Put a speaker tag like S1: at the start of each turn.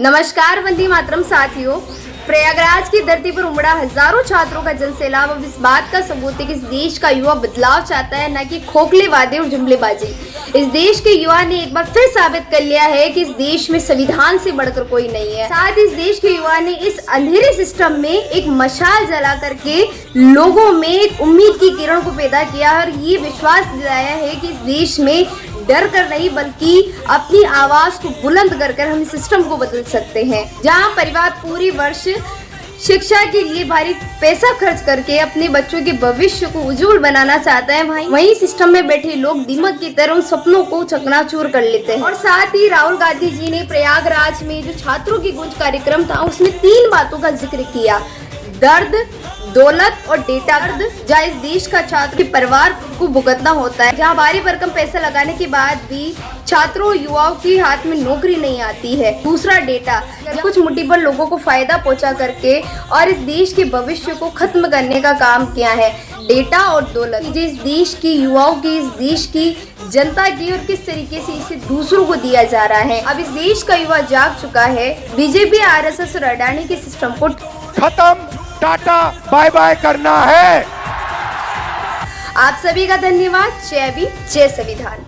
S1: नमस्कार वंदे मातरम साथियों। प्रयागराज की धरती पर उमड़ा हजारों छात्रों का जनसैलाब अब इस बात का सबूत है कि इस देश का युवा बदलाव चाहता है, न कि खोखले वादे और जुमलेबाजी। इस देश के युवा ने एक बार फिर साबित कर लिया है कि इस देश में संविधान से बढ़कर कोई नहीं है। साथ ही इस देश के युवा ने इस अंधेरे सिस्टम में एक मशाल जला करके लोगों में एक उम्मीद की किरण को पैदा किया और ये विश्वास दिलाया है कि इस देश में डर कर नहीं बल्कि अपनी आवाज को बुलंद कर हम सिस्टम को बदल सकते हैं। जहां परिवार पूरी वर्ष शिक्षा के लिए भारी पैसा खर्च करके अपने बच्चों के भविष्य को उज्जवल बनाना चाहता है, वहीं सिस्टम में बैठे लोग दीमक की तरह उन सपनों को चकनाचूर कर लेते हैं। और साथ ही राहुल गांधी जी ने प्रयागराज में जो छात्रों की गूंज कार्यक्रम था उसमें 3 बातों का जिक्र किया: दर्द, दौलत और डेटा। जहाँ इस देश का छात्र के परिवार को भुगतना होता है, जहाँ भारी भरकम पैसा लगाने के बाद भी छात्रों युवाओं के हाथ में नौकरी नहीं आती है। दूसरा डेटा, कुछ मुट्ठी भर लोगों को फायदा पहुंचा करके और इस देश के भविष्य को खत्म करने का काम किया है। डेटा और दौलत जो इस देश की युवाओं की, इस देश की जनता की और किस तरीके से इसे दूसरों को दिया जा रहा है। अब इस देश का युवा जाग चुका है। बीजेपी, आरएसएस और अडानी के सिस्टम को
S2: खत्म, टाटा बाय बाय करना है।
S1: आप सभी का धन्यवाद। जय भीम, जय संविधान।